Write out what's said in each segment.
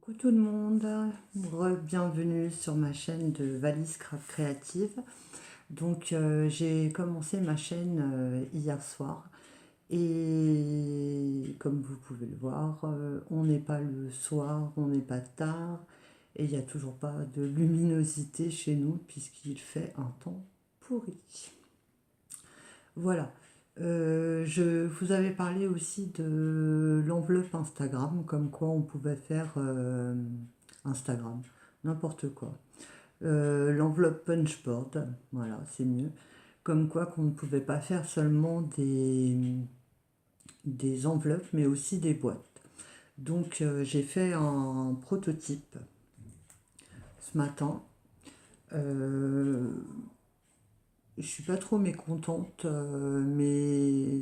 Coucou tout le monde, bienvenue sur ma chaîne de Valise Craft Créative. Donc j'ai commencé ma chaîne hier soir et comme vous pouvez le voir, on n'est pas le soir, on n'est pas tard et il n'y a toujours pas de luminosité chez nous puisqu'il fait un temps pourri. Voilà. Je vous avais parlé aussi de l'enveloppe Instagram, comme quoi on pouvait faire Instagram, n'importe quoi. L'enveloppe punchboard, voilà, c'est mieux. Comme quoi qu'on ne pouvait pas faire seulement des enveloppes, mais aussi des boîtes. Donc j'ai fait un prototype ce matin. Euh, je suis pas trop mécontente, mais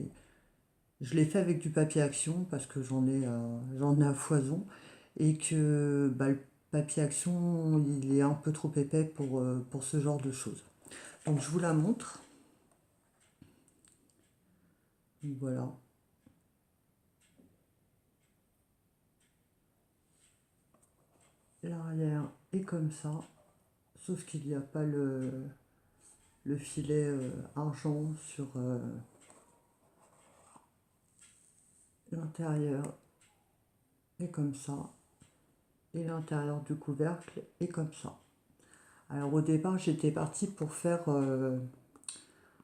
je l'ai fait avec du papier action parce que j'en ai à foison et que bah, le papier action il est un peu trop épais pour ce genre de choses. Donc je vous la montre. Voilà. L'arrière est comme ça, sauf qu'il n'y a pas le filet argent sur l'intérieur est comme ça et l'intérieur du couvercle est comme ça. Alors au départ j'étais partie pour faire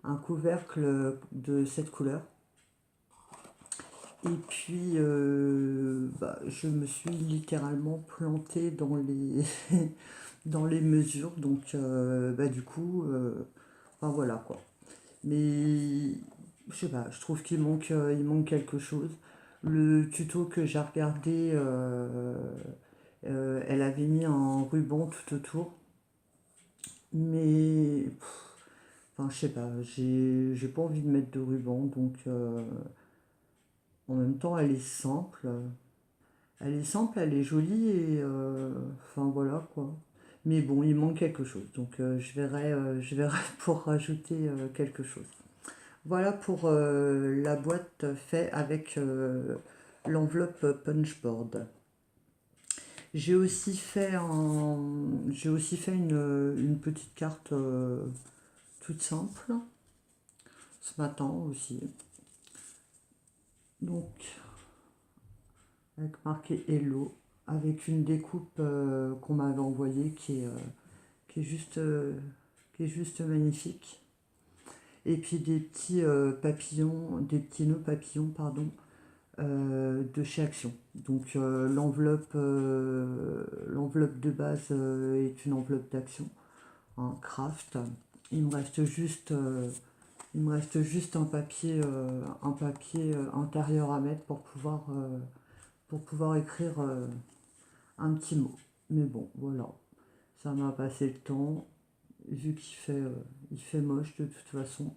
un couvercle de cette couleur. Et puis, je me suis littéralement plantée dans dans les mesures. Donc, du coup, enfin voilà quoi. Mais, je sais pas, je trouve il manque quelque chose. Le tuto que j'ai regardé, elle avait mis un ruban tout autour. Mais, enfin, je sais pas, j'ai pas envie de mettre de ruban. Donc, en même temps, elle est simple. Elle est simple, elle est jolie et enfin voilà quoi. Mais bon, il manque quelque chose, donc je verrai pour rajouter quelque chose. Voilà pour la boîte faite avec l'enveloppe punchboard. J'ai aussi fait une petite carte toute simple ce matin aussi. Donc avec marqué Hello, avec une découpe qu'on m'avait envoyée qui est juste, qui est juste magnifique. Et puis des petits papillons, des petits nœuds papillons, pardon, de chez Action. Donc l'enveloppe de base est une enveloppe d'Action, un craft. Il me reste juste, il me reste juste un papier intérieur à mettre pour pouvoir écrire un petit mot. Mais bon, voilà, ça m'a passé le temps, vu il fait moche de toute façon,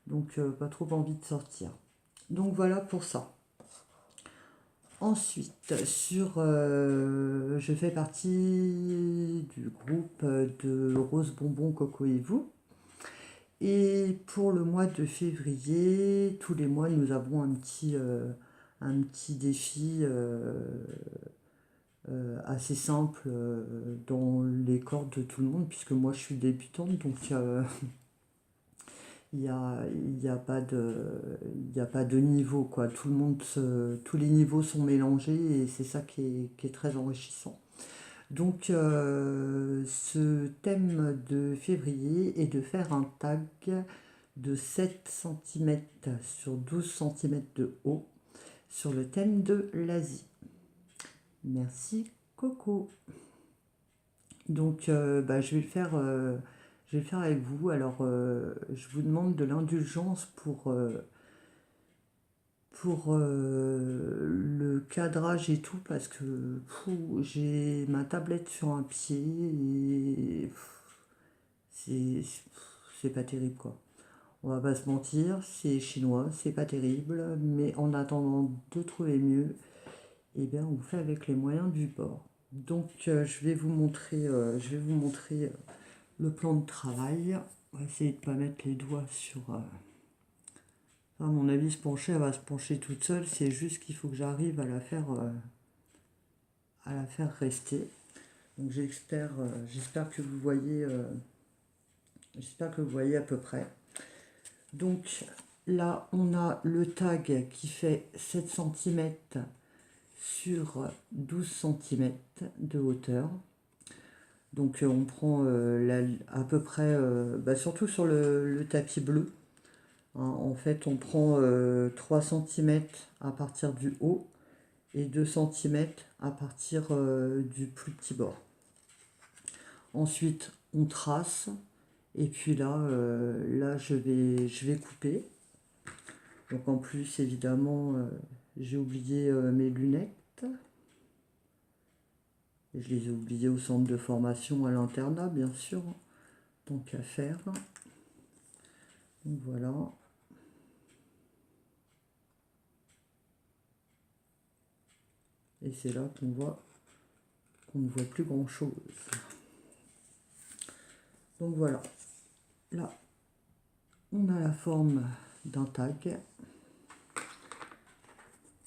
donc pas trop envie de sortir. Donc voilà pour ça. Ensuite, je fais partie du groupe de Rose Bonbon Coco et vous. Et pour le mois de février, tous les mois, nous avons un petit défi assez simple dans les cordes de tout le monde, puisque moi je suis débutante, donc il y a pas de, il y a pas de niveau, quoi. Tous les niveaux sont mélangés et c'est ça qui est très enrichissant. Donc ce thème de février est de faire un tag de 7 cm sur 12 cm de haut sur le thème de l'Asie. Merci Coco. Donc je vais le faire avec vous. Alors je vous demande de l'indulgence pour le cadrage et tout parce que j'ai ma tablette sur un pied et c'est c'est pas terrible quoi. On va pas se mentir, c'est chinois, c'est pas terrible, mais en attendant de trouver mieux, eh bien on fait avec les moyens du bord. Donc je vais vous montrer le plan de travail. On va essayer de ne pas mettre les doigts sur... à mon avis, elle va se pencher toute seule. C'est juste qu'il faut que j'arrive à la faire à la faire rester. Donc j'espère que vous voyez à peu près. Donc là on a le tag qui fait 7 cm sur 12 cm de hauteur. Donc on prend à peu près, surtout sur le tapis bleu, hein, en fait on prend 3 cm à partir du haut et 2 cm à partir du plus petit bord. Ensuite on trace et puis là je vais couper. Donc en plus évidemment j'ai oublié mes lunettes. Je les ai oubliées au centre de formation à l'internat, bien sûr, tant qu'à faire. Donc voilà. Et c'est là qu'on voit qu'on ne voit plus grand chose. Donc voilà. Là, on a la forme d'un tag.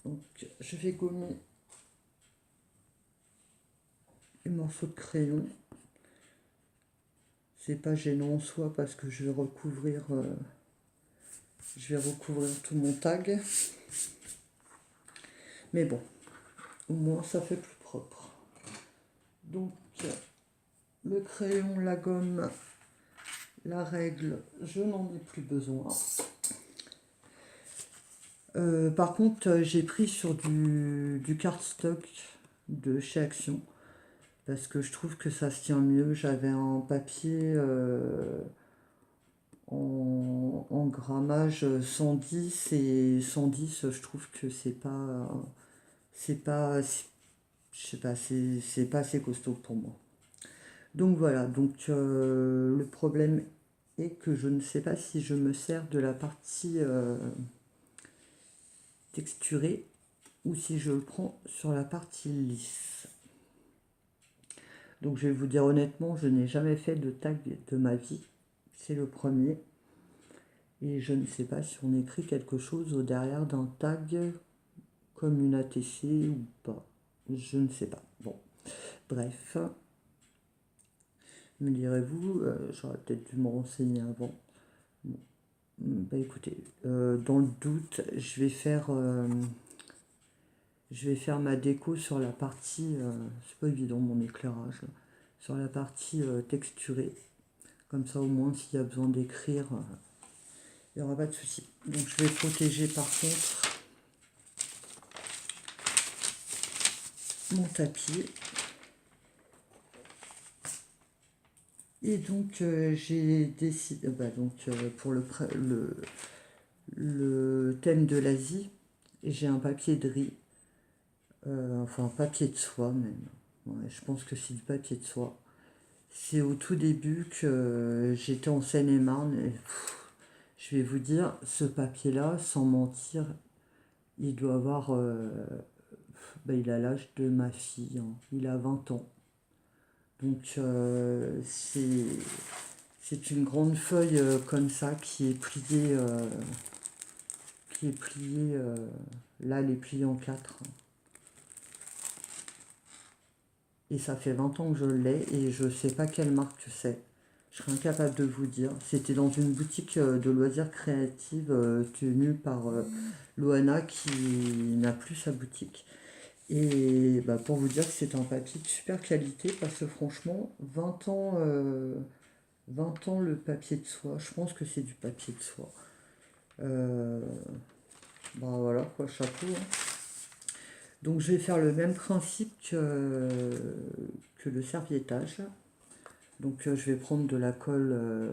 Donc je vais gommer les morceaux de crayon. C'est pas gênant en soi parce que je vais recouvrir tout mon tag. Mais bon, au moins ça fait plus propre. Donc le crayon, la gomme, la règle, je n'en ai plus besoin. Par contre, j'ai pris sur du cardstock de chez Action parce que je trouve que ça se tient mieux. J'avais un papier en grammage 110 et 110, je trouve que c'est pas, je sais pas, c'est pas assez costaud pour moi. Donc voilà, donc le problème est que je ne sais pas si je me sers de la partie texturée ou si je le prends sur la partie lisse. Donc je vais vous dire honnêtement, je n'ai jamais fait de tag de ma vie. C'est le premier. Et je ne sais pas si on écrit quelque chose au derrière d'un tag comme une ATC ou pas. Je ne sais pas. Bon, bref. Me direz-vous, j'aurais peut-être dû me renseigner avant. Bon. Bah écoutez, dans le doute, je vais faire ma déco sur la partie, c'est pas évident mon éclairage, là, sur la partie texturée. Comme ça au moins s'il y a besoin d'écrire, il n'y aura pas de souci. Donc je vais protéger par contre mon tapis. Et donc j'ai décidé, pour le thème de l'Asie, j'ai un papier de riz, enfin papier de soie même. Ouais, je pense que c'est du papier de soie. C'est au tout début que j'étais en Seine-et-Marne et je vais vous dire, ce papier-là, sans mentir, il doit avoir, il a l'âge de ma fille, hein. Il a 20 ans. Donc c'est une grande feuille comme ça qui est pliée, là elle est pliée en 4. Et ça fait 20 ans que je l'ai et je sais pas quelle marque c'est. Je serais incapable de vous dire. C'était dans une boutique de loisirs créatifs tenue par Loana qui n'a plus sa boutique. Et pour vous dire que c'est un papier de super qualité parce que franchement, 20 ans le papier de soie, je pense que c'est du papier de soie. Voilà quoi, chapeau, hein. Donc je vais faire le même principe que le serviettage. Donc je vais prendre de la colle,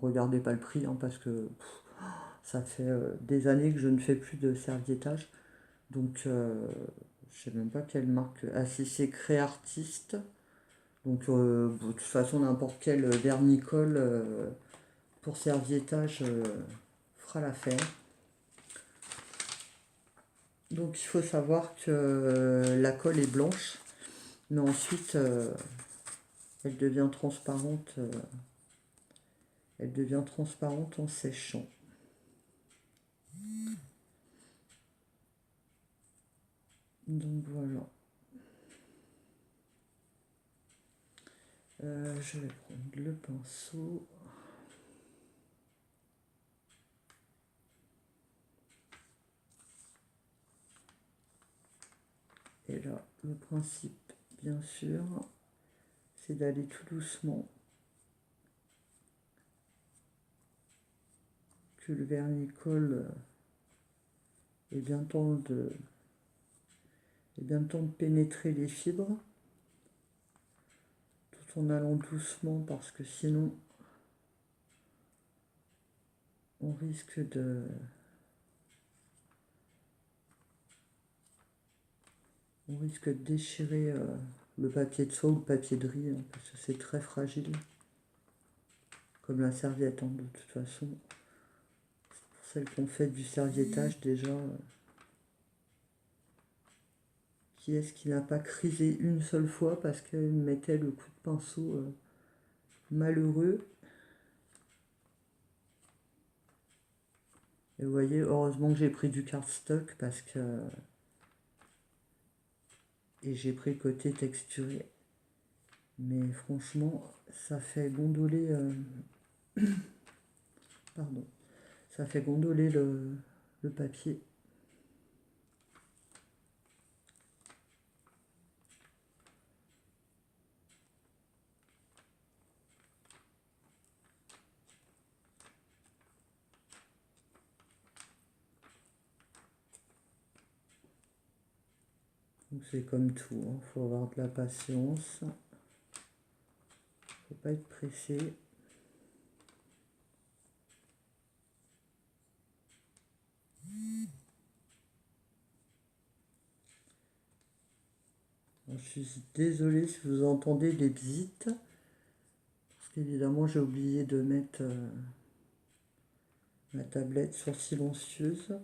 regardez pas le prix hein, parce que ça fait des années que je ne fais plus de serviettage. Donc je sais même pas quelle marque. Ah si c'est Créartiste. Donc de toute façon n'importe quel vernicole pour serviettage fera l'affaire. Donc il faut savoir que la colle est blanche, mais ensuite elle devient transparente en séchant. Donc voilà. Je vais prendre le pinceau. Et là, le principe, bien sûr, c'est d'aller tout doucement. Que le vernis colle ait bien le temps de pénétrer les fibres. Tout en allant doucement parce que sinon, on risque de déchirer le papier de soie ou le papier de riz, hein, parce que c'est très fragile, comme la serviette, hein, de toute façon. Pour celles qui ont fait du serviettage déjà, qui est-ce qui n'a pas crisé une seule fois parce qu'elle mettait le coup de pinceau malheureux. Et vous voyez, heureusement que j'ai pris du cardstock parce que... Et j'ai pris le côté texturé. Mais franchement, ça fait gondoler... Pardon. Ça fait gondoler le papier. Donc c'est comme tout, hein. Faut avoir de la patience. Faut pas être pressé. Alors, je suis désolée si vous entendez des bzites. Parce qu'évidemment j'ai oublié de mettre ma tablette sur silencieuse.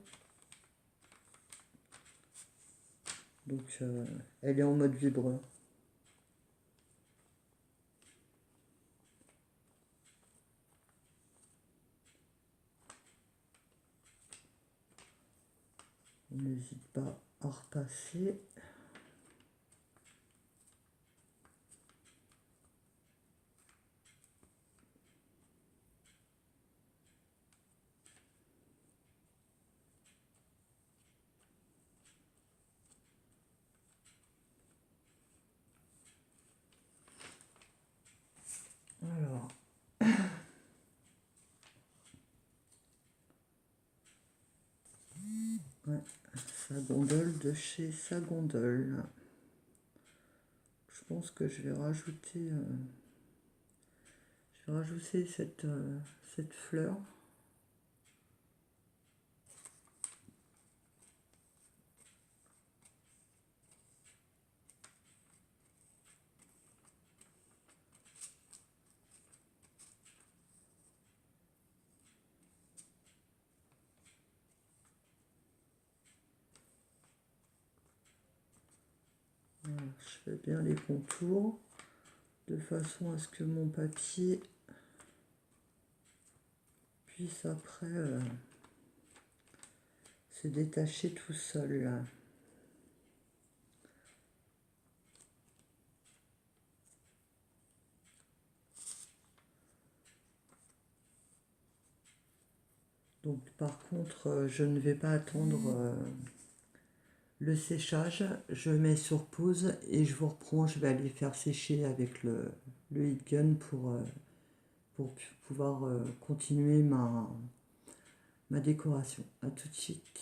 Donc elle est en mode vibreur. On n'hésite pas à repasser. Alors, ouais, Sagondole de chez Sagondole. Je pense que je vais rajouter cette fleur. Voilà, je fais bien les contours de façon à ce que mon papier puisse après se détacher tout seul. Là. Donc par contre, je ne vais pas attendre le séchage. Je mets sur pause et je vous reprends. Je vais aller faire sécher avec le heat gun pour pouvoir continuer ma décoration. A tout de suite.